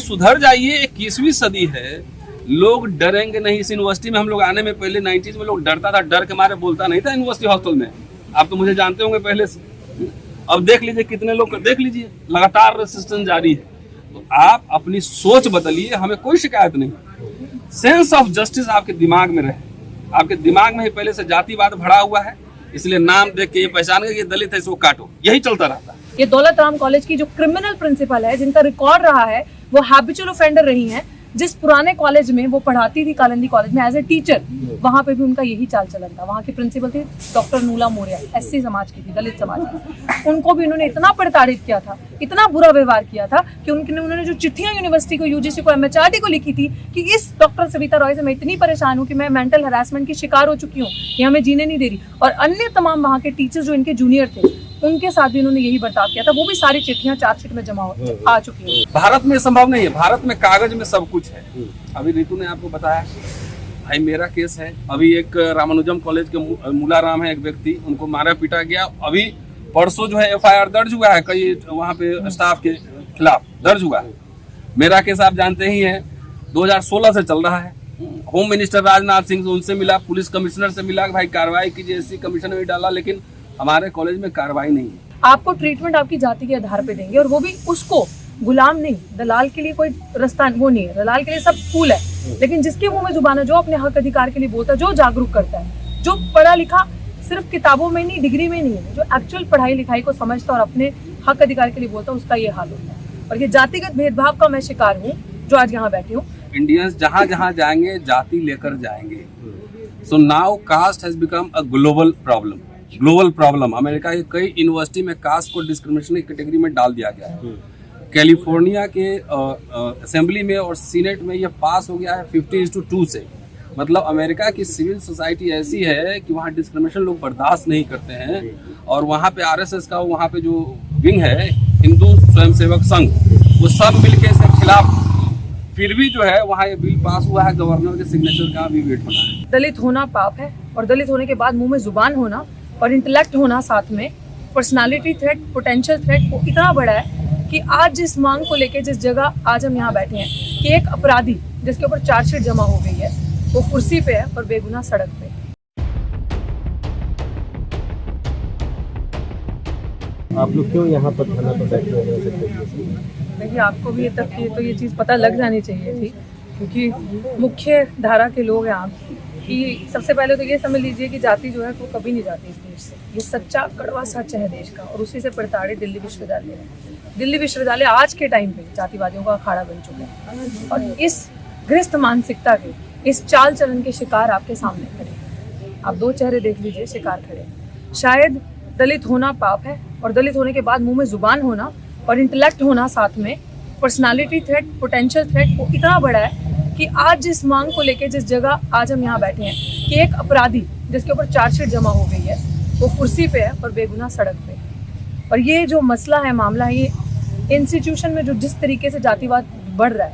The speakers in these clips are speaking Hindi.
सुधर जाइए, 21वीं सदी है, लोग डरेंगे नहीं। इस यूनिवर्सिटी में हम लोग आने में पहले 90s में लोग डरता था, डर के मारे बोलता नहीं था यूनिवर्सिटी हॉस्टल में। आप तो मुझे जानते होंगे पहले से। अब देख लीजिए कितने लोग, देख लीजिए लगातार रेसिस्टेंस जारी है। तो आप अपनी सोच बदलिए, हमें कोई शिकायत नहीं। सेंस ऑफ जस्टिस आपके दिमाग में रहे। आपके दिमाग में ही पहले से जातिवाद भरा हुआ है, इसलिए नाम देख के ये पहचान गए ये दलित है, इसको काटो, यही चलता रहता है। ये दौलत राम कॉलेज की जो क्रिमिनल प्रिंसिपल है, जिनका रिकॉर्ड रहा है, वो हैबिचुअल ऑफेंडर रही हैं। जिस पुराने कॉलेज में वो पढ़ाती थी, कालिंदी कॉलेज में एज ए टीचर, वहां पे भी उनका यही चाल चलन था। वहां की प्रिंसिपल थी डॉक्टर नूला मौर्य, एससी समाज की थी, दलित समाज की। उनको भी उन्होंने इतना प्रताड़ित किया था, इतना बुरा व्यवहार किया था कि उन्होंने जो चिट्ठियां यूनिवर्सिटी को, यूजीसी को, एमएचआरडी को लिखी थी कि इस डॉक्टर सविता रॉय से मैं इतनी परेशान हूँ कि मैं मेंटल हरासमेंट की शिकार हो चुकी हूँ, ये हमें जीने नहीं दे रही। और अन्य तमाम वहाँ के टीचर्स जो इनके जूनियर थे, उनके साथ भी उन्होंने यही बर्ताव किया था। वो भी सारी चिट्ठियां चार्जशीट में जमा आ चुकी हैं। भारत में संभव नहीं है, भारत में कागज में सब कुछ है। अभी रितु ने आपको बताया, भाई मेरा केस है। अभी एक रामानुजम कॉलेज के मूलाराम है एक व्यक्ति, उनको मारा पीटा गया। अभी परसों जो है एफआईआर दर्ज हुआ है, कई वहाँ पे स्टाफ के खिलाफ दर्ज हुआ है। मेरा केस आप जानते ही है, 2016 से चल रहा है। होम मिनिस्टर राजनाथ सिंह उनसे मिला, पुलिस कमिश्नर से मिला, भाई कार्रवाई कीजिए, एससी कमीशन में डाला, लेकिन हमारे कॉलेज में कार्रवाई नहीं है। आपको ट्रीटमेंट आपकी जाति के आधार पे देंगे, और वो भी उसको गुलाम नहीं। दलाल के लिए कोई रास्ता वो नहीं है, दलाल के लिए सब फूल है। लेकिन जिसके मुंह में जुबान है, जो अपने हक अधिकार के लिए बोलता है, जो जागरूक करता है, जो पढ़ा लिखा सिर्फ किताबों में नहीं, डिग्री में नहीं है, जो एक्चुअल पढ़ाई लिखाई को समझता और अपने हक अधिकार के लिए बोलता है, उसका ये हाल होता है। और ये जातिगत भेदभाव का मैं शिकार हूँ, जो आज यहाँ बैठी हूँ। इंडियंस जहाँ जहाँ जाएंगे जाति लेकर जाएंगे। So now caste has become a global problem. Global problem. America के कई यूनिवर्सिटी में कास्ट को डिस्क्रिमिनेशन की कैटेगरी में डाल दिया गया है। कैलिफोर्निया के असेंबली में और सीनेट में यह पास हो गया है 50:2 से। मतलब अमेरिका की सिविल सोसाइटी ऐसी है कि वहाँ डिस्क्रिमिनेशन लोग बर्दाश्त नहीं करते हैं। और वहाँ पे आरएसएस का वहाँ पे जो विंग है, हिंदू स्वयंसेवक संघ, वो सब मिलके इसके खिलाफ। फिर भी जो है वहाँ ये बिल पास हुआ है, गवर्नर के सिग्नेचर का भी वेट बना है। दलित होना पाप है, और दलित होने के बाद मुंह में जुबान होना और इंटेलेक्ट होना साथ में, पर्सनालिटी थ्रेट, पोटेंशियल थ्रेट वो इतना बड़ा है कि आज जिस मांग को लेके, जिस जगह आज हम यहाँ बैठे हैं कि एक अपराधी जिसके ऊपर चार्जशीट जमा हो गई है, वो कुर्सी पे है और बेगुनाह सड़क पे। आप लोग क्यों यहाँ पर धरना पर बैठे हुए हैं? देखिए, आपको भी तो ये चीज़ पता लग जानी चाहिए थी, क्योंकि मुख्य धारा के लोग हैं आप। कि सबसे पहले तो ये समझ लीजिए कि जाति जो है वो कभी नहीं जाती इस देश से। ये सच्चा कड़वा सच है देश का, और उसी से प्रताड़ित दिल्ली विश्वविद्यालय है। दिल्ली विश्वविद्यालय आज के टाइम पे जातिवादियों का अखाड़ा बन चुका है, और इस ग्रस्त मानसिकता के, इस चाल चलन के शिकार आपके सामने खड़े हैं। आप दो चेहरे देख लीजिए, शिकार खड़े हैं। शायद दलित होना पाप है, और दलित होने के बाद मुंह में जुबान होना और इंटेलेक्ट होना साथ में, पर्सनालिटी थ्रेट, पोटेंशियल थ्रेट वो इतना बड़ा है कि आज जिस मांग को लेके, जिस जगह आज हम यहाँ बैठे हैं कि एक अपराधी जिसके ऊपर चार्जशीट जमा हो गई है, वो कुर्सी पे है और बेगुनाह सड़क पे। और ये जो मसला है, मामला है, ये इंस्टीट्यूशन में जो जिस तरीके से जातिवाद बढ़ रहा है,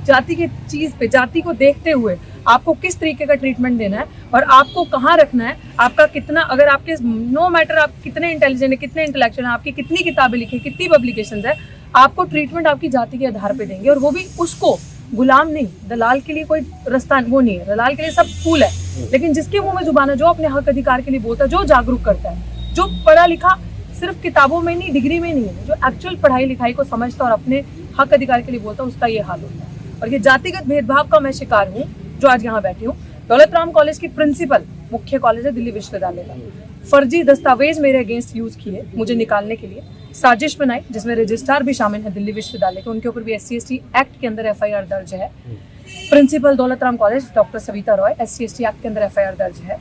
जाति की चीज़ पे, जाति को देखते हुए आपको किस तरीके का ट्रीटमेंट देना है और आपको कहाँ रखना है, आपका कितना, अगर आपके नो मैटर आप कितने इंटेलिजेंट है, कितने इंटेलेक्चुअल हैं, आपकी कितनी किताबें लिखी, कितनी पब्लिकेशंस है, आपको ट्रीटमेंट आपकी जाति के आधार पे देंगे। और वो भी उसको गुलाम नहीं। दलाल के लिए कोई रास्ता वो नहीं है, दलाल के लिए सब फूल है। लेकिन जिसके मुंह में जुबान है, जो अपने हक अधिकार के लिए बोलता है, जो जागरूक करता है, जो पढ़ा लिखा सिर्फ किताबों में नहीं, डिग्री में नहीं है, जो एक्चुअल पढ़ाई लिखाई को समझता और अपने हक अधिकार के लिए बोलता है, उसका ये हाल होता है। और ये जातिगत भेदभाव का मैं शिकार हूँ, जो आज यहाँ बैठी हूँ। दौलत राम कॉलेज की प्रिंसिपल, मुख्य कॉलेज है दिल्ली विश्वविद्यालय का, फर्जी दस्तावेज मेरे अगेंस्ट यूज किए मुझे निकालने के लिए, साजिश बनाई, जिसमें रजिस्ट्रार भी शामिल है दिल्ली विश्वविद्यालय के, उनके ऊपर भी SC/ST एक्ट के अंदर FIR दर्ज है। Principal Daulat Ram college doctor Savita Roy, SC/ST act के अंदर FIR दर्ज है।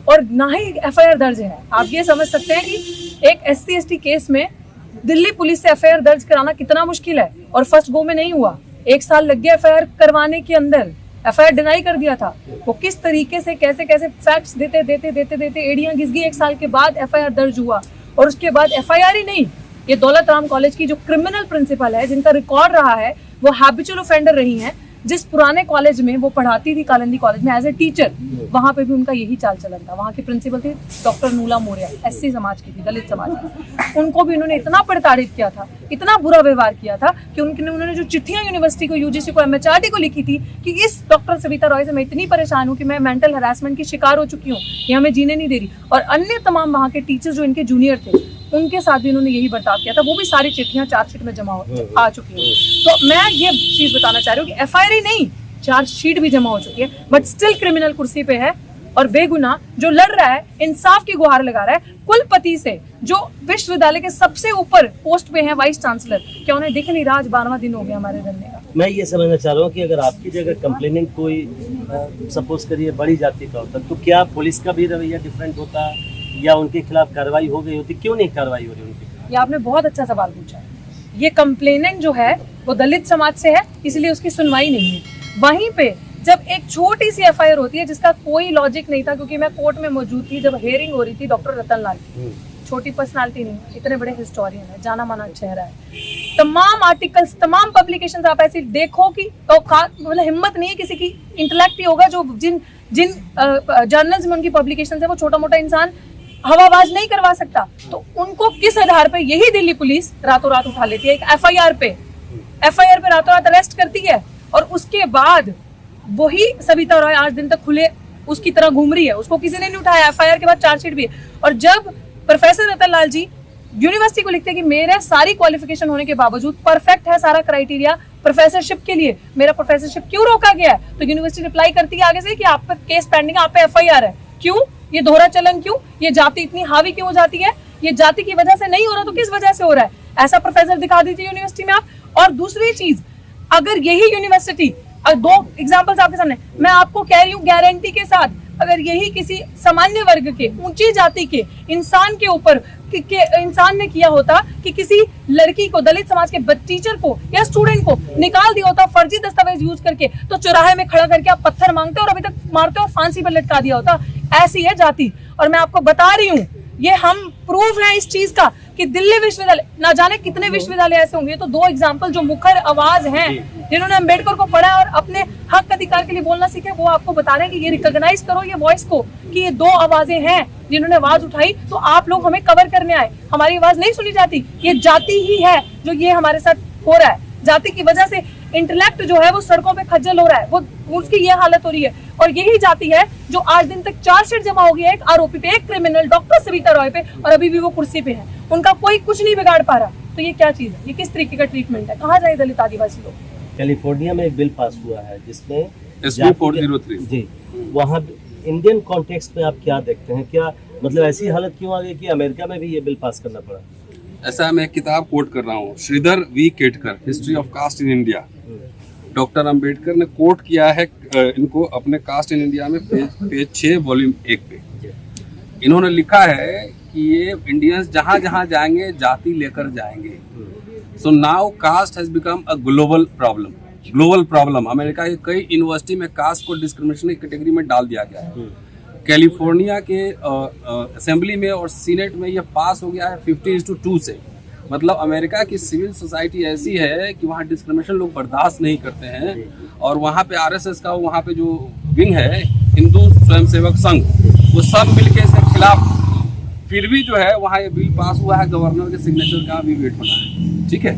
और ना ही FIR दर्ज है, आप ये समझ सकते हैं कि एक SC/ST केस में दिल्ली पुलिस से FIR दर्ज कराना कितना मुश्किल है, और फर्स्ट गो में नहीं हुआ। 1 साल लग गया FIR करवाने के अंदर, FIR डिनाई कर दिया था। वो किस तरीके से कैसे कैसे फैक्ट्स देते एड़ियां घिस गई। 1 साल के बाद FIR दर्ज हुआ, और उसके बाद FIR ही नहीं। ये दौलत राम कॉलेज की जो क्रिमिनल प्रिंसिपल है, जिनका रिकॉर्ड रहा है, वो हैबिचुअल ऑफेंडर रही हैं। जिस पुराने कॉलेज में वो पढ़ाती थी, कालिंदी कॉलेज में एज ए टीचर, वहाँ पे भी उनका यही चाल चलन था। वहाँ की प्रिंसिपल थी डॉक्टर नूला मौर्य, एससी समाज की थी, दलित समाज की। उनको भी उन्होंने इतना प्रताड़ित किया था, इतना बुरा व्यवहार किया था कि उन्होंने जो चिट्ठियां यूनिवर्सिटी को, यूजीसी को, एमएचआरडी को लिखी थी कि इस डॉक्टर सविता रॉय से मैं इतनी परेशान हूँ कि मैं मेंटल हरासमेंट की शिकार हो चुकी हूँ, ये हमें जीने नहीं दे रही। और अन्य तमाम वहाँ के टीचर्स जो इनके जूनियर थे, उनके साथ भी उन्होंने यही बर्ताव किया था। वो भी सारी चिट्ठियां चार्जशीट में जमा आ चुकी हैं। तो मैं ये चीज बताना चाह रही हूँ कि एफआईआर नहीं, चार्जशीट भी जमा हो चुकी है, बट स्टिल क्रिमिनल कुर्सी पे है और बेगुनाह जो लड़ रहा है, इंसाफ की गुहार लगा रहा है कुलपति से, जो विश्वविद्यालय के सबसे ऊपर पोस्ट पे है, वाइस चांसलर। क्या उन्हें दिख नहीं रहा? आज 12वां दिन हो गया हमारे धरने का। मैं ये समझना चाह रहा हूँ कि अगर आपकी जगह कंप्लेनेंट कोई सपोज करिए बड़ी जाति का होता, तो क्या पुलिस का भी रवैया डिफरेंट होता या उनके खिलाफ कार्रवाई हो गई होती? क्यों नहीं कार्रवाई हो रही उनके खिलाफ? ये आपने बहुत अच्छा सवाल पूछा है। ये कंप्लेनेंट जो है वो दलित समाज से है, इसलिए उसकी सुनवाई नहीं है। वहीं पे जब एक छोटी सी एफआईआर होती है जिसका कोई लॉजिक नहीं था, क्योंकि मैं कोर्ट में मौजूद थी जब हियरिंग हो रही थी डॉक्टर रतन लाल की, छोटी पर्सनालिटी नहीं, इतने बड़े हिस्टोरियन है, जाना माना चेहरा है। तमाम आर्टिकल्स, तमाम पब्लिकेशंस आप ऐसी देखो कि मतलब हिम्मत नहीं है किसी की, इंटेलेक्ट ही होगा जो जिन जर्नल्स में उनकी पब्लिकेशंस है, वो छोटा मोटा इंसान हवाबाज नहीं करवा सकता। तो उनको किस आधार पे यही दिल्ली पुलिस रातों रात उठा लेती है, एक एफआईआर पे रातों रात अरेस्ट करती है, और उसके बाद वही सविता रॉय आज दिन तक खुले उसकी तरह घूम रही है, उसको किसी ने नहीं उठाया। एफआईआर के बाद चार्जशीट भी है। और जब प्रोफेसर रतन लाल जी यूनिवर्सिटी को लिखते हैं कि मेरे सारी क्वालिफिकेशन होने के बावजूद परफेक्ट है सारा क्राइटेरिया प्रोफेसरशिप के लिए, मेरा प्रोफेसरशिप क्यों रोका गया है, तो यूनिवर्सिटी रिप्लाई करती है आगे से कि आप पे केस पेंडिंग है, आप पे एफआईआर है। क्यों? ये दोहरा चलन क्यों? ये जाति इतनी हावी क्यों हो जाती है? ये जाति की वजह से नहीं हो रहा तो किस वजह से हो रहा है? ऐसा प्रोफेसर दिखा दीजिए यूनिवर्सिटी में आप। और दूसरी चीज, अगर यही यूनिवर्सिटी, दो एग्जांपल्स आपके सामने, मैं आपको कह रही हूँ गारंटी के साथ, अगर यही किसी सामान्य वर्ग के, ऊंची जाति के इंसान के ऊपर इंसान ने किया होता कि किसी लड़की को, दलित समाज के टीचर को या स्टूडेंट को निकाल दिया होता फर्जी दस्तावेज यूज करके, तो चौराहे में खड़ा करके आप पत्थर मांगते और अभी तक मारते और फांसी पर लटका दिया होता। ऐसी है जाति। और मैं आपको बता रही हूँ, ये हम प्रूफ है इस चीज का कि दिल्ली विश्वविद्यालय, ना जाने कितने विश्वविद्यालय ऐसे होंगे। तो दो एग्जाम्पल जो मुखर आवाज हैं, जिन्होंने अम्बेडकर को पढ़ा और अपने हक अधिकार के लिए बोलना सीखे, वो आपको बता रहे हैं कि ये रिकॉग्नाइज करो ये वॉइस को, कि ये दो आवाजें हैं जिन्होंने आवाज उठाई। तो आप लोग हमें कवर करने आए, हमारी आवाज नहीं सुनी जाती। ये जाति ही है जो ये हमारे साथ हो रहा है। जाति की वजह से इंटेलेक्ट जो है वो सड़कों पे खज्जल हो रहा है, वो उसकी ये हालत हो रही है। और यही जाति है जो आज दिन तक चार्जशीट जमा हो गया है एक आरोपी पे, एक क्रिमिनल डॉक्टर सविता रॉय पे, और अभी भी वो कुर्सी पे है। उनका कोई कुछ नहीं बिगाड़ पा रहा। तो ये क्या चीज है? ये किस तरीके का ट्रीटमेंट है? कहाँ जाए दलित आदिवासी लोग? कैलिफोर्निया में एक बिल पास हुआ है जिसमें SB 403 जी, वहाँ इंडियन कॉन्टेक्स्ट में आप क्या देखते हैं? क्या मतलब ऐसी हालत क्यों आ गई कि अमेरिका में भी ये बिल पास करना पड़ा? ऐसा मैं किताब कोट कर रहा हूँ, Shridhar V Ketkar, history of caste in India. Doctor Ambedkar ने कोट किया है इनको अपने कास्ट इन इंडिया में पेज 6 वॉल्यूम 1 पे। इन्होंने लिखा है कि ये इंडियंस जहाँ जहाँ जाएंगे जाति लेकर जाएंगे। So now caste has become a global problem. America के कई यूनिवर्सिटी में कास्ट को डिस्क्रिमिनेशन की कैटेगरी में डाल दिया गया है। कैलिफोर्निया के असेंबली में और सीनेट में ये पास हो गया है 50:2 से। मतलब अमेरिका की सिविल सोसाइटी ऐसी है कि वहाँ डिस्क्रिमिनेशन लोग बर्दाश्त नहीं करते हैं। और वहाँ पे आरएसएस का वहाँ पे जो विंग है, हिंदू स्वयंसेवक संघ, वो सब मिलके इसके खिलाफ। फिर भी जो है वहाँ ये बिल पास हुआ है, गवर्नर के सिग्नेचर का भी वेट बना है। ठीक है,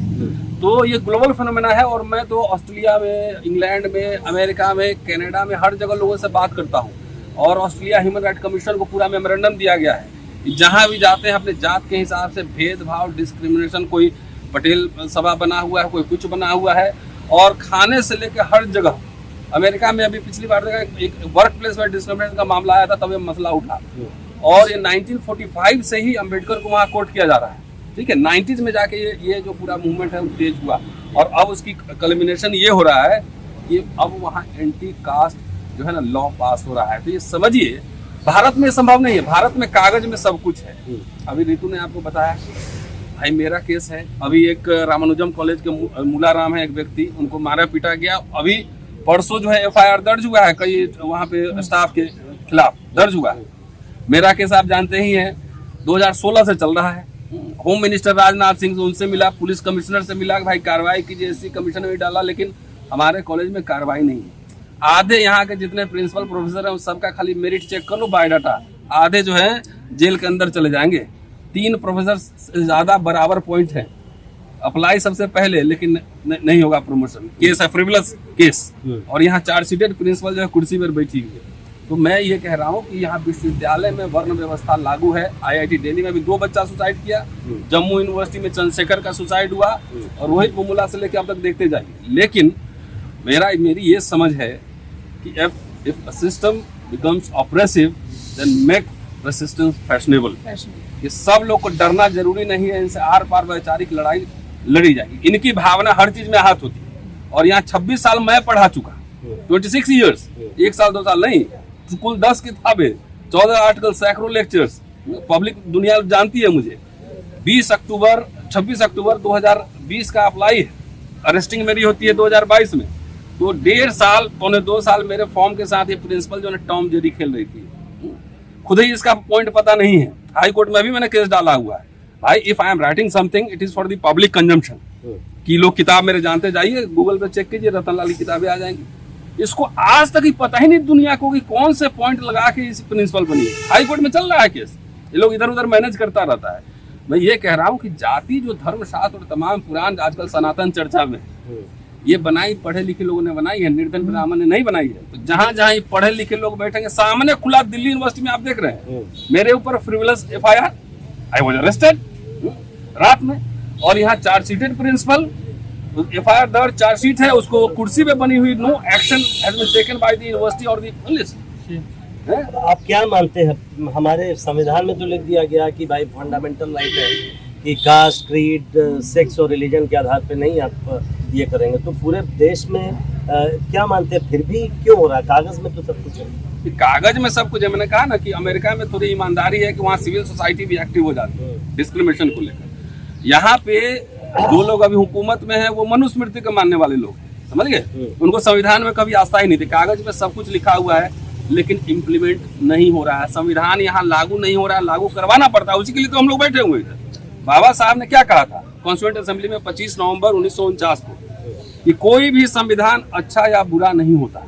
तो ये ग्लोबल फिनोमेना है। और मैं तो ऑस्ट्रेलिया में, इंग्लैंड में, अमेरिका में, कनाडा में, हर जगह लोगों से बात करता हूँ। और ऑस्ट्रेलिया ह्यूमन राइट कमीशन को पूरा मेमोरेंडम दिया गया है, जहाँ भी जाते हैं अपने जात के हिसाब से भेदभाव, डिस्क्रिमिनेशन, कोई पटेल सभा बना हुआ है, कोई कुछ बना हुआ है। और खाने से लेकर हर जगह, अमेरिका में अभी पिछली बार देखा एक वर्क प्लेस में डिस्क्रिमिनेशन का मामला आया था, तब ये मसला उठा। और ये 1945 से ही अम्बेडकर को वहाँ कोर्ट किया जा रहा है। ठीक है, 90s में जाके ये जो पूरा मूवमेंट है वो तेज हुआ। और अब उसकी कल्मिनेशन ये हो रहा है कि अब वहाँ एंटी कास्ट जो है ना लॉ पास हो रहा है। तो ये समझिए, भारत में संभव नहीं है। भारत में कागज में सब कुछ है। अभी रितु ने आपको बताया, भाई मेरा केस है। अभी एक रामानुजम कॉलेज के मूलाराम है एक व्यक्ति, उनको मारा पीटा गया। अभी परसों जो है एफआईआर दर्ज हुआ है, कई वहाँ पे स्टाफ के खिलाफ दर्ज हुआ है। मेरा केस आप जानते ही हैं, 2016 से चल रहा है। होम मिनिस्टर राजनाथ सिंह उनसे मिला, पुलिस कमिश्नर से मिला, भाई कार्रवाई कीजिए, एससी कमीशन में डाला, लेकिन हमारे कॉलेज में कार्रवाई नहीं है। आधे यहाँ के जितने प्रिंसिपल प्रोफेसर हैं उस सबका खाली मेरिट चेक कर लो, बायोडाटा, आधे जो है जेल के अंदर चले जाएंगे। 3 प्रोफेसर से ज्यादा बराबर पॉइंट है, अप्लाई सबसे पहले, लेकिन नहीं होगा प्रमोशन। केस है फ्रिवलस केस, और यहाँ चार्जशीटेड प्रिंसिपल जो है कुर्सी पर बैठी हुई है। तो मैं ये कह रहा हूँ कि यहाँ विश्वविद्यालय में वर्ण व्यवस्था लागू है। IIT दिल्ली में भी 2 बच्चा सुसाइड किया, जम्मू यूनिवर्सिटी में चंद्रशेखर का सुसाइड हुआ, और रोहित मुमुला से लेकर अब तक देखते जाइए। लेकिन मेरी ये समझ है कि if a system becomes oppressive, then make resistance fashionable। कि सब लोग को डरना जरूरी नहीं है, इनसे आर पार वैचारिक लड़ाई लड़ी जाएगी। इनकी भावना हर चीज में हाथ होती है। और यहाँ 26 साल मैं पढ़ा चुका, 26 ईयर्स, 1 साल 2 साल नहीं, कुल 10 किताबें, 14 आर्टिकल, सैकड़ों लेक्चर्स, पब्लिक दुनिया जानती है मुझे। 26 अक्टूबर 2020 का अप्लाई है, अरेस्टिंग मेरी होती है 2022 में। तो 1.5 साल, 2.25 साल मेरे फॉर्म के साथ ये प्रिंसिपल जो है टॉम जेरी खेल रही थी। खुद ही इसका पॉइंट पता नहीं है। हाई कोर्ट में भी मैंने केस डाला हुआ है। भाई, if I am writing something, it is for the public consumption. कि लोग किताब मेरे जानते जाइए, गूगल पे चेक कीजिए, रतनलाल की किताबें आ जाएंगी। इसको आज तक ही पता ही नहीं दुनिया को कि कौन से पॉइंट लगा के इस प्रिंसिपल बनी है। हाई कोर्ट में चल रहा है केस, ये लोग इधर उधर मैनेज करता रहता है। मैं ये कह रहा हूँ कि जाति जो धर्मशास्त्र और तमाम पुराण आजकल सनातन चर्चा में, ये बनाई पढ़े लिखे लोगों ने बनाई है, निर्धन ब्राह्मण ने नहीं बनाई है। तो जहां जहां ये पढ़े लिखे लोग बैठेंगे, सामने खुला दिल्ली यूनिवर्सिटी में आप देख रहे हैं, मेरे ऊपर frivolous FIR, I was arrested रात में। और यहाँ चार्जशीटेड प्रिंसिपल, FIR दर्ज, चार्जशीट है, उसको कुर्सी पे बनी हुई, no action has been taken by the university और द पुलिस। आप क्या मानते हैं, हमारे संविधान में तो लिख दिया गया कि भाई फंडामेंटल राइट है कि कास्ट, क्रीड, सेक्स और रिलीजन के आधार पे नहीं आप ये करेंगे, तो पूरे देश में क्या मानते हैं फिर भी क्यों हो रहा है? कागज में तो सब कुछ है। कागज में सब कुछ है। मैंने कहा ना कि अमेरिका में थोड़ी ईमानदारी है कि वहाँ सिविल सोसाइटी भी एक्टिव हो जाती है डिस्क्रिमिनेशन को लेकर। यहाँ पे जो लोग अभी हुकूमत में है वो मनुस्मृति को मानने वाले लोग, समझ गए? उनको संविधान में कभी आस्था ही नहीं थी। कागज में सब कुछ लिखा हुआ है, लेकिन इम्प्लीमेंट नहीं हो रहा है। संविधान यहाँ लागू नहीं हो रहा है, लागू करवाना पड़ता है। उसी के लिए तो हम लोग बैठे हुए थे। बाबा साहब ने क्या कहा था कॉन्स्टिट्यूएंट असेंबली में 25 नवंबर 1949 को, कि कोई भी संविधान अच्छा या बुरा नहीं होता,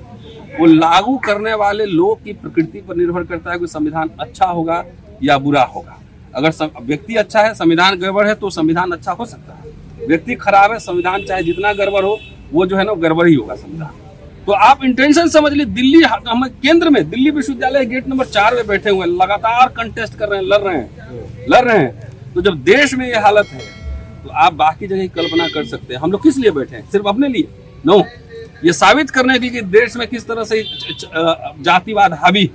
वो लागू करने वाले लोग की प्रकृति पर निर्भर करता है कि संविधान अच्छा होगा या बुरा होगा। अगर व्यक्ति अच्छा है, संविधान गड़बड़ है, तो संविधान अच्छा हो सकता है। व्यक्ति खराब है, संविधान चाहे जितना गड़बड़ हो, वो जो है ना गड़बड़ ही होगा संविधान। तो आप इंटेंशन समझ लीजिए, दिल्ली हम केंद्र में, दिल्ली विश्वविद्यालय गेट नंबर 4 में बैठे हुए हैं, लगातार कंटेस्ट कर रहे हैं, लड़ रहे हैं। तो जब देश में ये हालत है, तो आप बाकी जगह कल्पना कर सकते हैं हम लोग किस लिए बैठे हैं? सिर्फ अपने लिए? नो, ये साबित करने के लिए कि देश में किस तरह से जातिवाद हावी।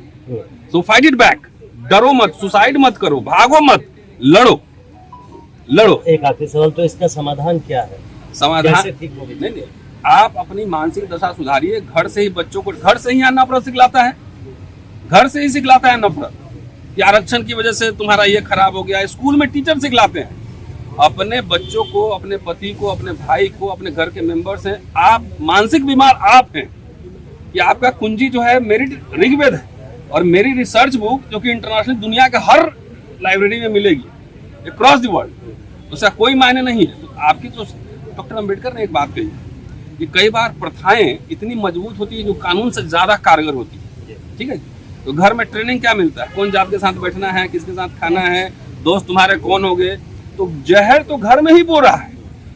सो फाइट इट बैक, डरो मत, सुसाइड मत करो, भागो मत, लड़ो। एक आखिरी सवाल, तो इसका समाधान क्या है? समाधान नहीं, आप अपनी मानसिक दशा सुधारिए। घर से ही बच्चों को, घर से ही यहाँ नफरत सिखलाता है, घर से ही सिखलाता है नफरत कि आरक्षण की वजह से तुम्हारा ये खराब हो गया। स्कूल में टीचर सिखलाते हैं। अपने बच्चों को, अपने पति को, अपने भाई को, अपने घर के मेंबर्स हैं, आप मानसिक बीमार आप हैं। कि आपका कुंजी जो है मेरी ऋग्वेद है, और मेरी रिसर्च बुक जो कि इंटरनेशनल दुनिया के हर लाइब्रेरी में मिलेगी अक्रॉस द वर्ल्ड, उसका कोई मायने नहीं है। तो आपकी तो डॉक्टर अम्बेडकर ने एक बात कही कि कई बार प्रथाएं इतनी मजबूत होती है जो कानून से ज्यादा कारगर होती है। ठीक है, तो घर में ट्रेनिंग क्या मिलता है? कौन जात के साथ बैठना है, किसके साथ खाना है, दोस्त तुम्हारे कौन हो गए। तो जहर तो घर में ही बो रहा है।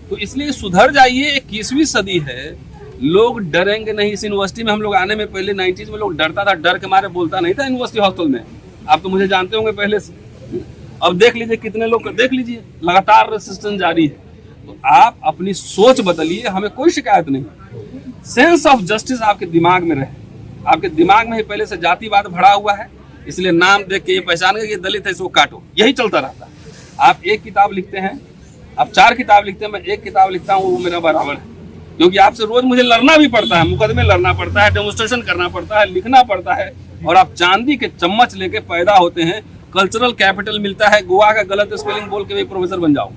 तो इसलिए सुधर जाइए, 21वीं सदी है, लोग डरेंगे नहीं। इस यूनिवर्सिटी में हम लोग आने में पहले 90s में लोग डरता था, डर के मारे बोलता नहीं था यूनिवर्सिटी हॉस्टल में। आप तो मुझे जानते होंगे पहले से। अब देख लीजिए कितने लोग, देख लीजिए लगातार रेसिस्टेंस जारी है। तो आप अपनी सोच बदलिए, हमें कोई शिकायत नहीं। सेंस ऑफ जस्टिस आपके दिमाग में रहे। आपके दिमाग में ही पहले से जातिवाद भरा हुआ है, इसलिए नाम देख के ये पहचान के ये दलित है, इसको काटो, यही चलता रहता है। आप एक किताब लिखते हैं, आप 4 किताब लिखते हैं, मैं एक किताब लिखता हूँ, वो मेरा बराबर है। क्योंकि आपसे रोज मुझे लड़ना भी पड़ता है, मुकदमे लड़ना पड़ता है, डेमोन्स्ट्रेशन करना पड़ता है, लिखना पड़ता है। और आप चांदी के चम्मच लेके पैदा होते हैं, कल्चरल कैपिटल मिलता है। गोवा का गलत स्पेलिंग बोल के भी प्रोफेसर बन जाओ,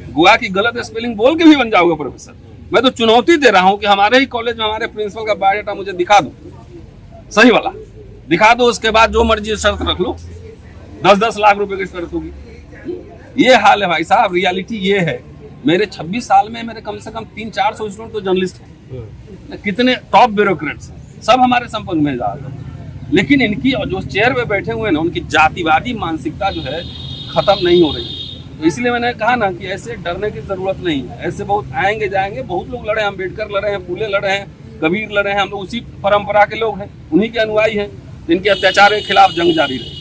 गोवा की गलत स्पेलिंग बोल के भी बन जाओगे प्रोफेसर। मैं तो चुनौती दे रहा हूँ कि हमारे ही कॉलेज में हमारे प्रिंसिपल का बायोडाटा मुझे दिखा दो, सही वाला दिखा दो, उसके बाद जो मर्जी शर्त रख लो, 10-10 लाख रुपए की शर्त होगी। ये हाल है भाई साहब, रियलिटी ये है। मेरे 26 साल में मेरे कम से कम 300-400 स्टूडेंट तो जर्नलिस्ट हैं, कितने टॉप ब्यूरोक्रेट्स हैं, सब हमारे संपर्क में ज़्यादातर। लेकिन इनकी जो चेयर पे बैठे हुए हैं ना, उनकी जातिवादी मानसिकता जो है ख़त्म नहीं हो रही है। तो इसलिए मैंने कहा ना कि ऐसे डरने की ज़रूरत नहीं है। ऐसे बहुत आएंगे जाएंगे, बहुत लोग लड़े हैं, अम्बेडकर लड़े हैं, फूले लड़े हैं, कबीर लड़े हैं, हम लोग उसी परंपरा के लोग हैं, उन्हीं के अनुयायी हैं। इनके अत्याचार के खिलाफ जंग जारी रहे।